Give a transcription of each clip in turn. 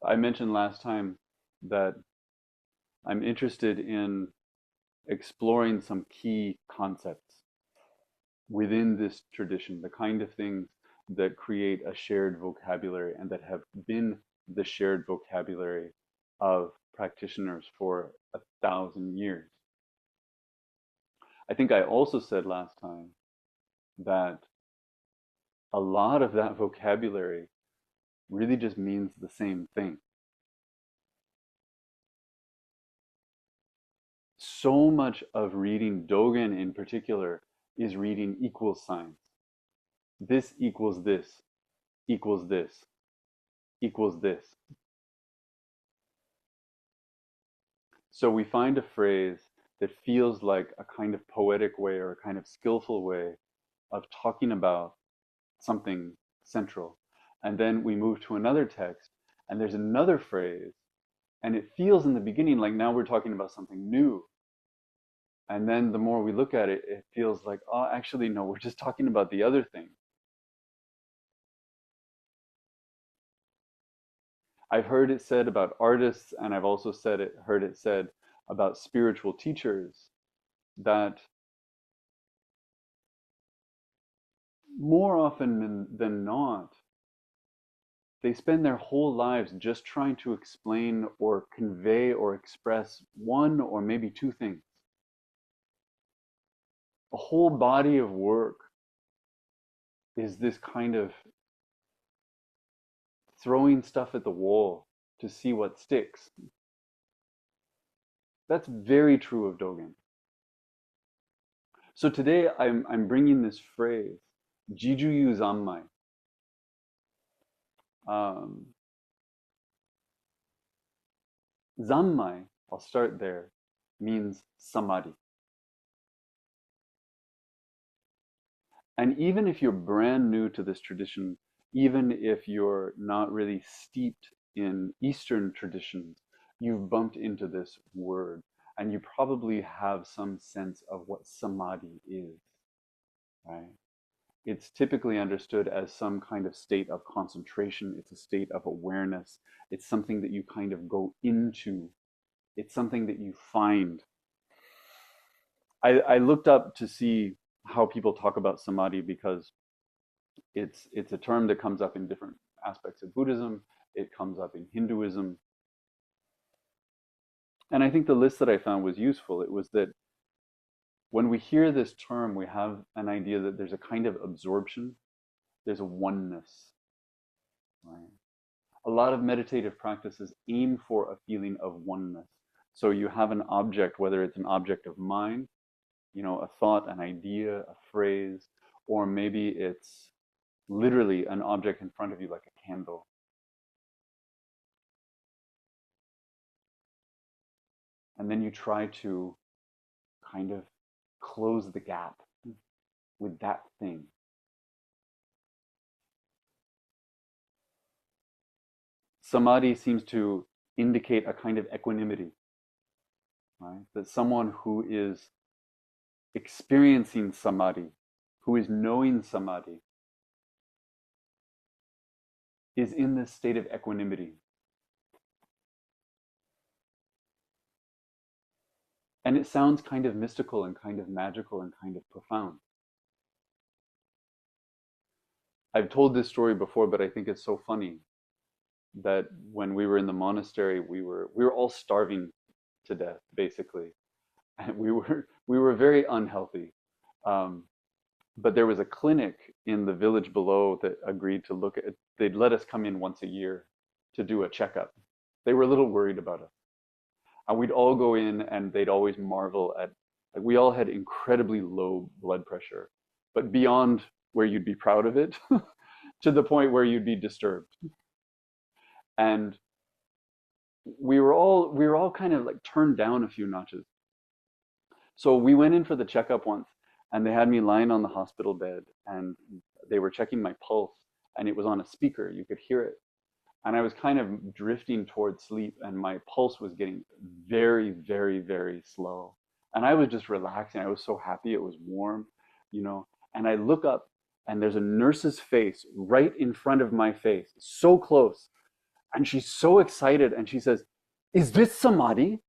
I mentioned last time that I'm interested in exploring some key concepts within this tradition, the kind of things that create a shared vocabulary and that have been the shared vocabulary of practitioners for 1,000 years. I think I also said last time that a lot of that vocabulary really just means the same thing. So much of reading Dogen in particular is reading equal signs. This equals this, equals this, equals this. So we find a phrase that feels like a kind of poetic way or a kind of skillful way of talking about something central. And then we move to another text and there's another phrase, and it feels in the beginning like now we're talking about something new. And then the more we look at it, it feels like, oh, actually, no, we're just talking about the other thing. I've heard it said about artists, and I've also heard it said about spiritual teachers that more often than not, they spend their whole lives just trying to explain or convey or express one or maybe two things. A whole body of work is this kind of throwing stuff at the wall to see what sticks. That's very true of Dogen. So today I'm bringing this phrase, Jijuyu Zanmai. Um, Zanmai, I'll start there, means samadhi. And even if you're brand new to this tradition, even if you're not really steeped in Eastern traditions, you've bumped into this word and you probably have some sense of what samadhi is, right? It's typically understood as some kind of state of concentration. It's a state of awareness. It's something that you kind of go into. It's something that you find. I looked up to see how people talk about samadhi because it's a term that comes up in different aspects of Buddhism. It comes up in Hinduism. And I think the list that I found was useful. It was that when we hear this term, we have an idea that there's a kind of absorption, there's a oneness, right? A lot of meditative practices aim for a feeling of oneness. So you have an object, whether it's an object of mind, a thought, an idea, a phrase, or maybe it's literally an object in front of you like a candle. And then you try to kind of close the gap with that thing. Samadhi seems to indicate a kind of equanimity, right? That someone who is experiencing samadhi, who is knowing samadhi, is in this state of equanimity. And it sounds kind of mystical and kind of magical and kind of profound. I've told this story before, but I think it's so funny that when we were in the monastery, we were all starving to death, basically. And we were very unhealthy. But there was a clinic in the village below that agreed to look at, they'd let us come in once a year to do a checkup. They were a little worried about us. And we'd all go in and they'd always marvel at, like, we all had incredibly low blood pressure, but beyond where you'd be proud of it to the point where you'd be disturbed. And we were all kind of like turned down a few notches. So we went in for the checkup once and they had me lying on the hospital bed and they were checking my pulse and it was on a speaker. You could hear it. And I was kind of drifting towards sleep and my pulse was getting very, very, very slow. And I was just relaxing. I was so happy it was warm, And I look up and there's a nurse's face right in front of my face, so close. And she's so excited and she says, "Is this Samadhi?"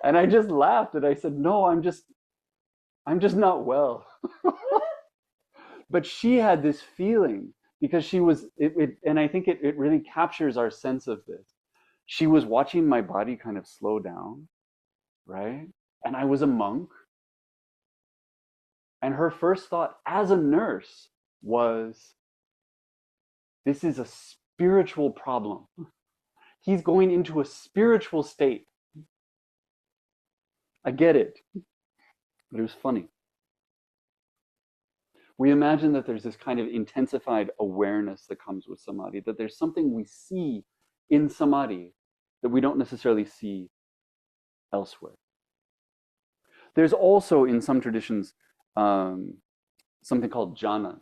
And I just laughed and I said, "No, I'm just not well." But she had this feeling because she was, and I think it really captures our sense of this. She was watching my body kind of slow down, right? And I was a monk. And her first thought as a nurse was, this is a spiritual problem. He's going into a spiritual state. I get it. But it was funny. We imagine that there's this kind of intensified awareness that comes with samadhi, that there's something we see in samadhi that we don't necessarily see elsewhere. There's also, in some traditions, something called jhanas.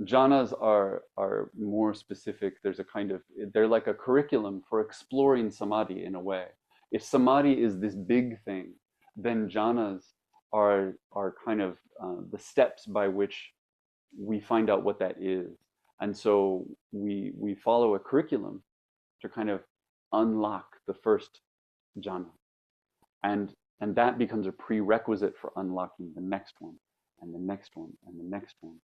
Jhanas are more specific. There's a kind of, they're like a curriculum for exploring samadhi in a way. If samadhi is this big thing, then jhanas are kind of the steps by which we find out what that is. And so we follow a curriculum to kind of unlock the first jhana. And that becomes a prerequisite for unlocking the next one, and the next one, and the next one.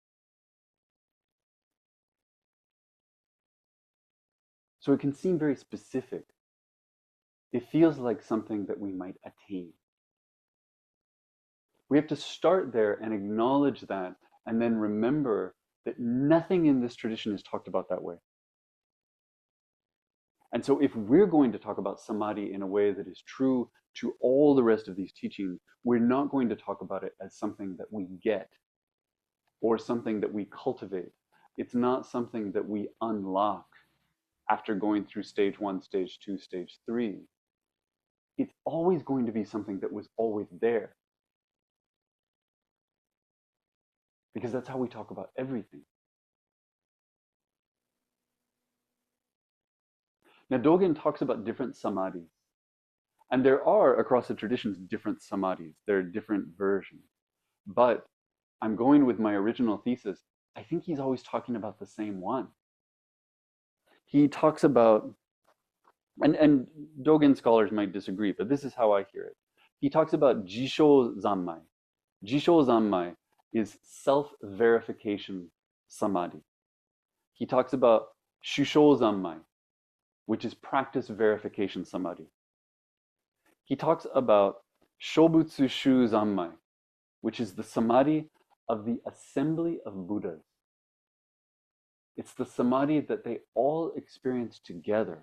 So it can seem very specific. It feels like something that we might attain. We have to start there and acknowledge that, and then remember that nothing in this tradition is talked about that way. And so if we're going to talk about samadhi in a way that is true to all the rest of these teachings, we're not going to talk about it as something that we get or something that we cultivate. It's not something that we unlock after going through stage 1, stage 2, stage 3. It's always going to be something that was always there. Because that's how we talk about everything. Now, Dogen talks about different samadhis. And there are, across the traditions, different samadhis. There are different versions. But I'm going with my original thesis. I think he's always talking about the same one. He talks about, and Dogen scholars might disagree, but this is how I hear it. He talks about Jijuyu Zanmai. Jijuyu Zanmai is self-verification samadhi. He talks about Shusho Zanmai, which is practice verification samadhi. He talks about Shobutsu Shu Zanmai, which is the samadhi of the assembly of Buddhas. It's the samadhi that they all experience together.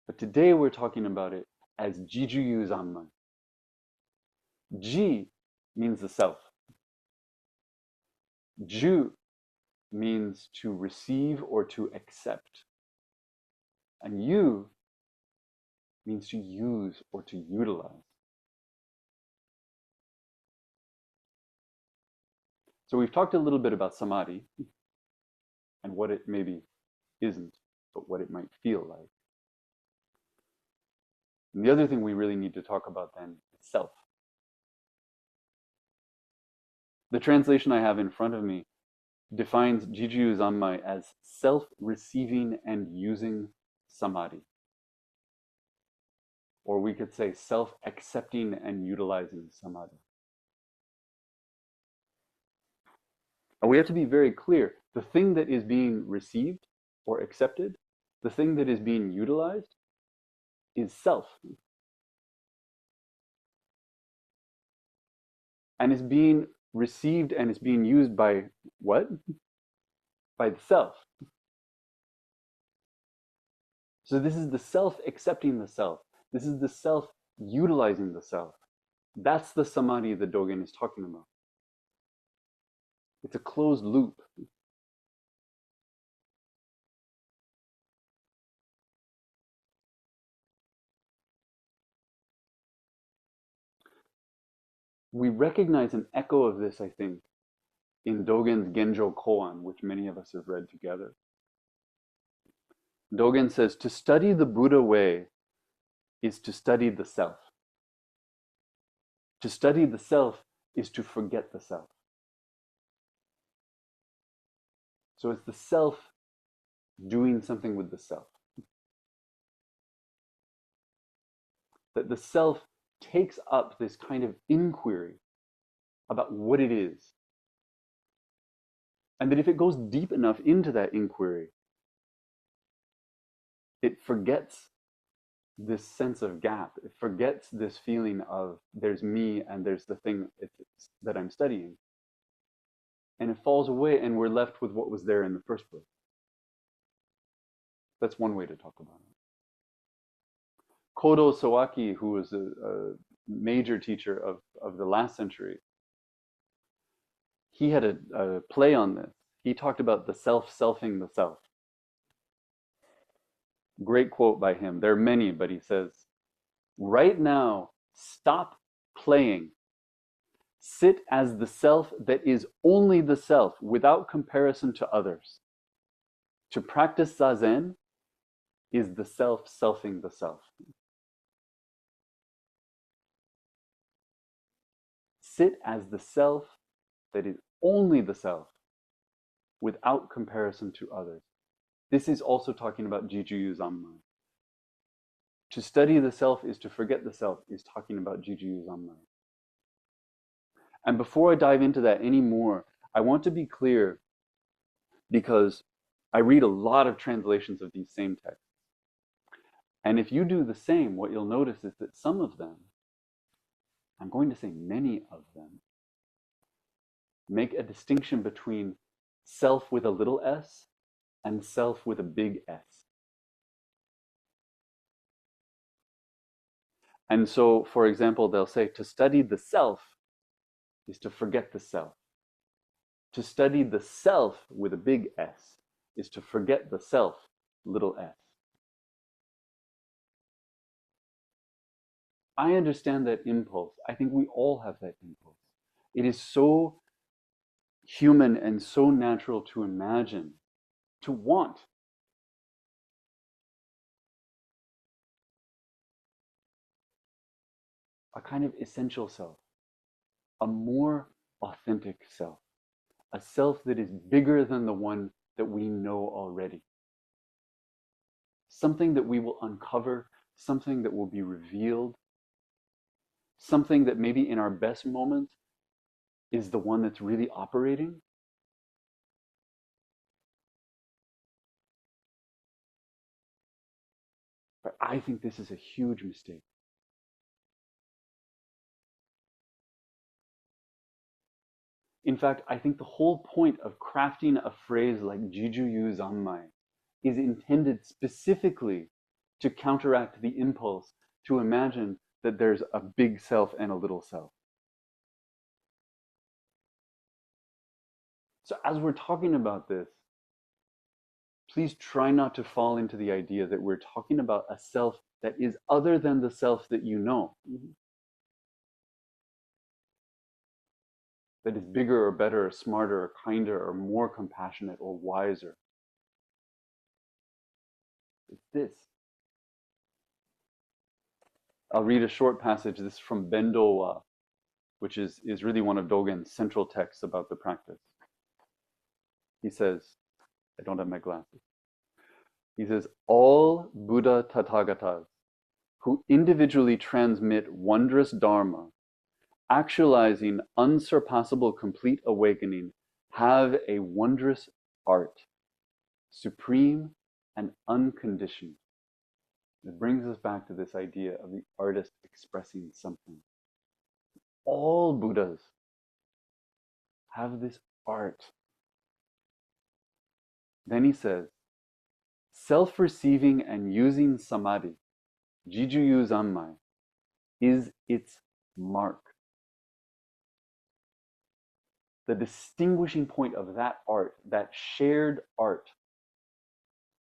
But today we're talking about it as Jijuyu Zanmai. Ji means the self. Ju means to receive or to accept. And Yu means to use or to utilize. So we've talked a little bit about samadhi and what it maybe isn't, but what it might feel like. And the other thing we really need to talk about then is self. The translation I have in front of me defines Jijuyu Zanmai as self-receiving and using samadhi. Or we could say self-accepting and utilizing samadhi. And we have to be very clear. The thing that is being received or accepted, the thing that is being utilized, is self. And is being received and is being used by what? By the self. So this is the self accepting the self. This is the self utilizing the self. That's the samadhi that Dogen is talking about. It's a closed loop. We recognize an echo of this, I think, in Dogen's Genjo Koan, which many of us have read together. Dogen says, to study the Buddha way is to study the self. To study the self is to forget the self. So it's the self doing something with the self. That the self takes up this kind of inquiry about what it is. And that if it goes deep enough into that inquiry, it forgets this sense of gap. It forgets this feeling of there's me and there's the thing that I'm studying. And it falls away and we're left with what was there in the first place. That's one way to talk about it. Kodo Sawaki, who was a major teacher of the last century, he had a play on this. He talked about the self selfing the self. Great quote by him. There are many, but he says, right now, stop playing. Sit as the self that is only the self without comparison to others. To practice Zazen is the self selfing the self. Sit as the self that is only the self without comparison to others. This is also talking about Jijuyu Zanmai. To study the self is to forget the self is talking about Jijuyu Zanmai. And before I dive into that anymore, I want to be clear because I read a lot of translations of these same texts. And if you do the same, what you'll notice is that some of them, I'm going to say many of them, make a distinction between self with a little s and self with a big S. And so, for example, they'll say to study the self is to forget the self. To study the self with a big S is to forget the self, little s. I understand that impulse. I think we all have that impulse. It is so human and so natural to imagine, to want. A kind of essential self, a more authentic self, a self that is bigger than the one that we know already. Something that we will uncover, something that will be revealed, something that maybe in our best moments is the one that's really operating. But I think this is a huge mistake. In fact, I think the whole point of crafting a phrase like Jijuyu Zanmai is intended specifically to counteract the impulse to imagine that there's a big self and a little self. So as we're talking about this, please try not to fall into the idea that we're talking about a self that is other than the self that you know. That is bigger or better or smarter or kinder or more compassionate or wiser. It's this. I'll read a short passage. This is from Bendo, which is really one of Dogen's central texts about the practice. He says, I don't have my glasses. He says, all Buddha Tathagatas who individually transmit wondrous Dharma, actualizing unsurpassable complete awakening, have a wondrous art, supreme and unconditioned. It brings us back to this idea of the artist expressing something. All Buddhas have this art. Then he says, self-receiving and using Samadhi, Jijuyu Zanmai, is its mark. The distinguishing point of that art, that shared art,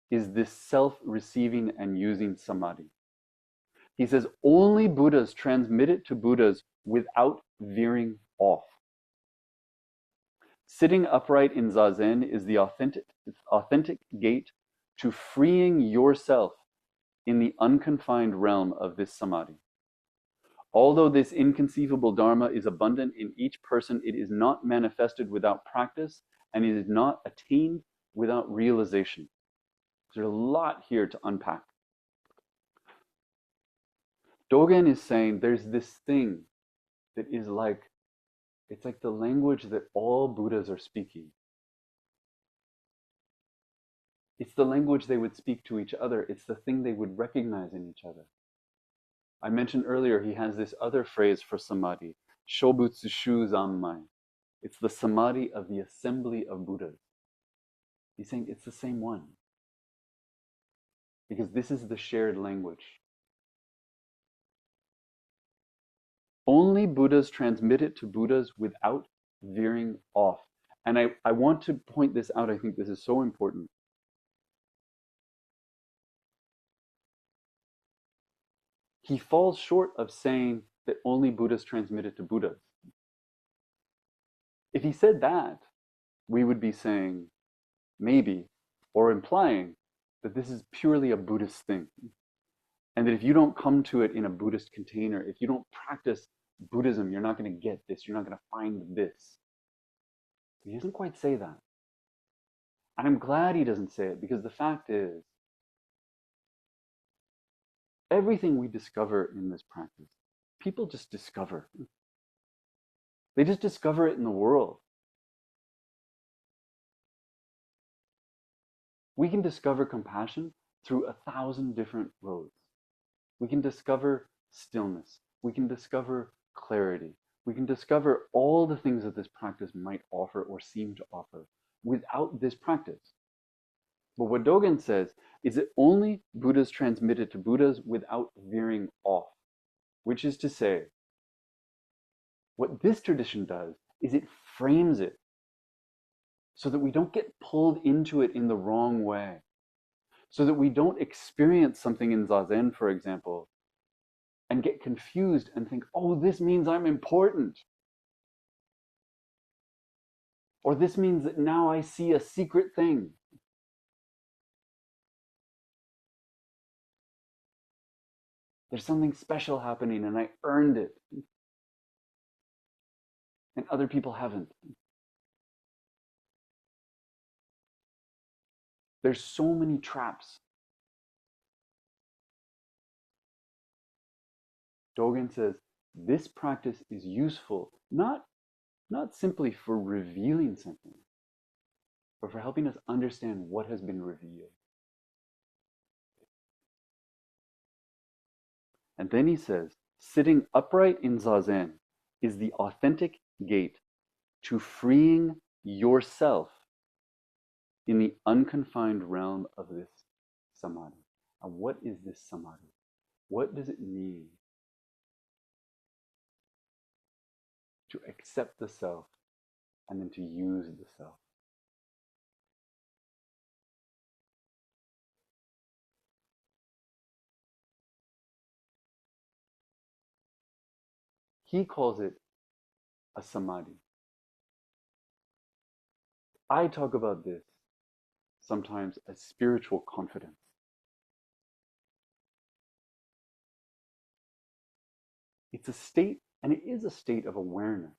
is this self-receiving and using Samadhi. He says only Buddhas transmit it to Buddhas without veering off. Sitting upright in Zazen is the authentic gate to freeing yourself in the unconfined realm of this Samadhi. Although this inconceivable Dharma is abundant in each person, it is not manifested without practice, and it is not attained without realization. There's a lot here to unpack. Dogen is saying there's this thing that is like, it's like the language that all Buddhas are speaking. It's the language they would speak to each other. It's the thing they would recognize in each other. I mentioned earlier, he has this other phrase for samadhi, Shobutsushu Zanmai. It's the samadhi of the assembly of Buddhas. He's saying it's the same one. Because this is the shared language. Only Buddhas transmit it to Buddhas without veering off. And I want to point this out. I think this is so important. He falls short of saying that only Buddhas transmit it to Buddhas. If he said that, we would be saying, maybe, or implying that this is purely a Buddhist thing. And that if you don't come to it in a Buddhist container, if you don't practice Buddhism, you're not going to get this, you're not going to find this. He doesn't quite say that. And I'm glad he doesn't say it, because the fact is, everything we discover in this practice, people just discover. They just discover it in the world. We can discover compassion through 1,000 different roads. We can discover stillness. We can discover clarity. We can discover all the things that this practice might offer or seem to offer without this practice. But what Dogen says is that only Buddhas transmit it to Buddhas without veering off, which is to say, what this tradition does is it frames it so that we don't get pulled into it in the wrong way, so that we don't experience something in Zazen, for example, and get confused and think, oh, this means I'm important. Or this means that now I see a secret thing. There's something special happening and I earned it. And other people haven't. There's so many traps. Dogen says this practice is useful, not simply for revealing something, but for helping us understand what has been revealed. And then he says, sitting upright in Zazen is the authentic gate to freeing yourself in the unconfined realm of this samadhi. And what is this samadhi? What does it mean to accept the self and then to use the self? He calls it a samadhi. I talk about this sometimes as spiritual confidence. It's a state, and it is a state of awareness,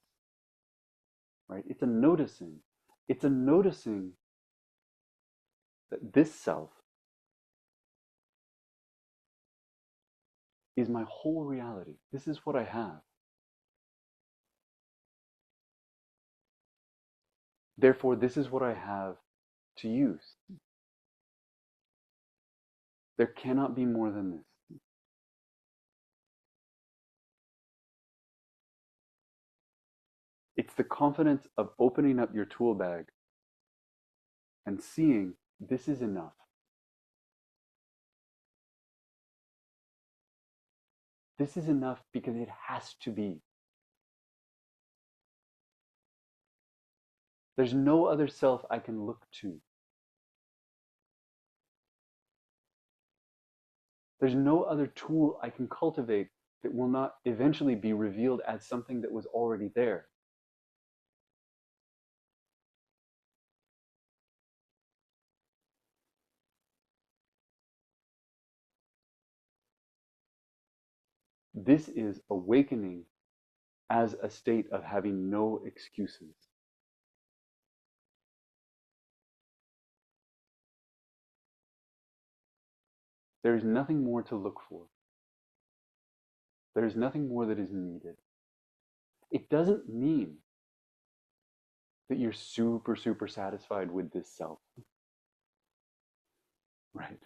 right? It's a noticing. It's a noticing that this self is my whole reality. This is what I have. Therefore, this is what I have to use. There cannot be more than this. It's the confidence of opening up your tool bag and seeing this is enough. This is enough because it has to be. There's no other self I can look to. There's no other tool I can cultivate that will not eventually be revealed as something that was already there. This is awakening as a state of having no excuses. There is nothing more to look for. There is nothing more that is needed. It doesn't mean that you're super, super satisfied with this self, right?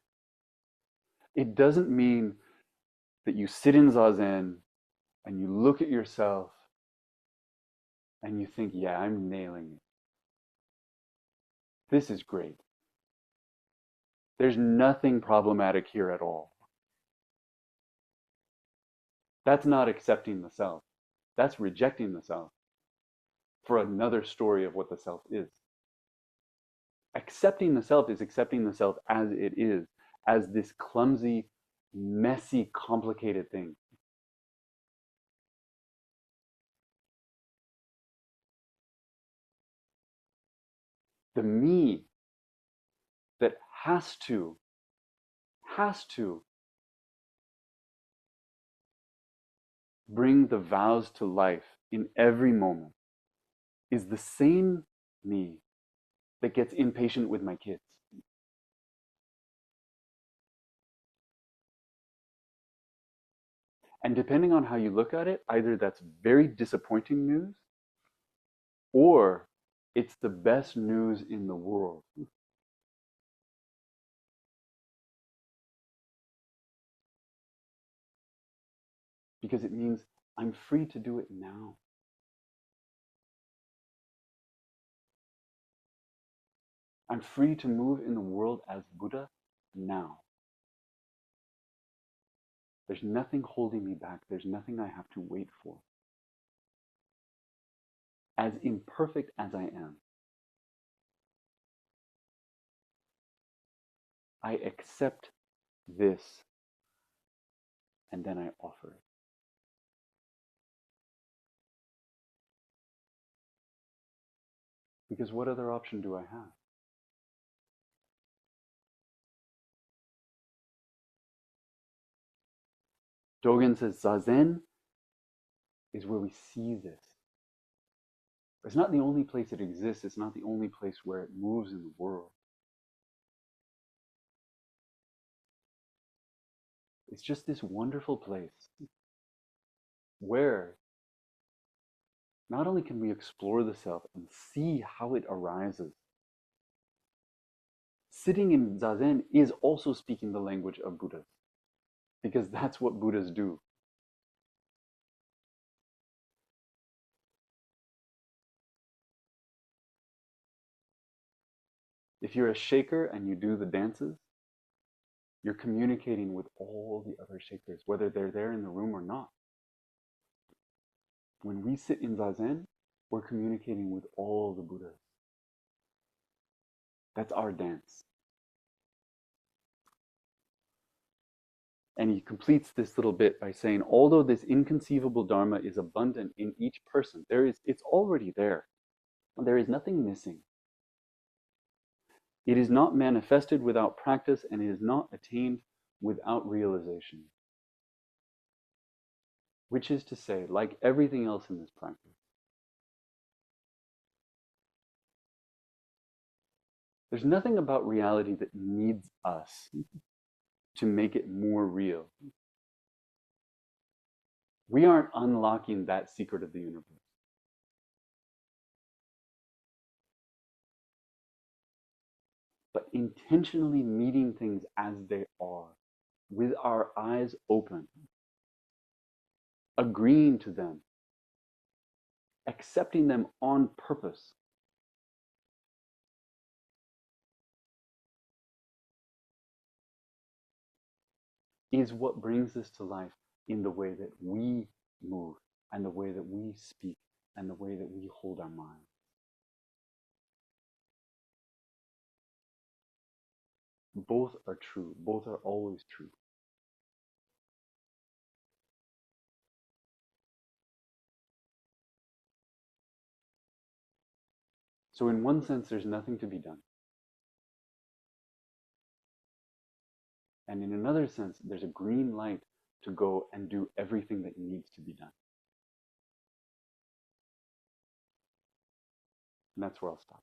It doesn't mean that you sit in Zazen and you look at yourself and you think, yeah, I'm nailing it. This is great. There's nothing problematic here at all. That's not accepting the self. That's rejecting the self for another story of what the self is. Accepting the self is accepting the self as it is, as this clumsy, messy, complicated thing. The me that has to bring the vows to life in every moment is the same me that gets impatient with my kids. And depending on how you look at it, either that's very disappointing news or it's the best news in the world. Because it means I'm free to do it now. I'm free to move in the world as Buddha now. There's nothing holding me back. There's nothing I have to wait for. As imperfect as I am, I accept this and then I offer it. Because what other option do I have? Togan says Zazen is where we see this. It's not the only place it exists. It's not the only place where it moves in the world. It's just this wonderful place where not only can we explore the self and see how it arises, sitting in Zazen is also speaking the language of Buddhas, because that's what Buddhas do. If you're a shaker and you do the dances, you're communicating with all the other shakers, whether they're there in the room or not. When we sit in Zazen, we're communicating with all the Buddhas. That's our dance. And he completes this little bit by saying, although this inconceivable Dharma is abundant in each person, it's already there. There is nothing missing. It is not manifested without practice, and it is not attained without realization. Which is to say, like everything else in this practice, there's nothing about reality that needs us to make it more real. We aren't unlocking that secret of the universe. But intentionally meeting things as they are, with our eyes open, agreeing to them, accepting them on purpose, is what brings this to life in the way that we move and the way that we speak and the way that we hold our mind. Both are true. Both are always true. So in one sense, there's nothing to be done. And in another sense, there's a green light to go and do everything that needs to be done. And that's where I'll stop.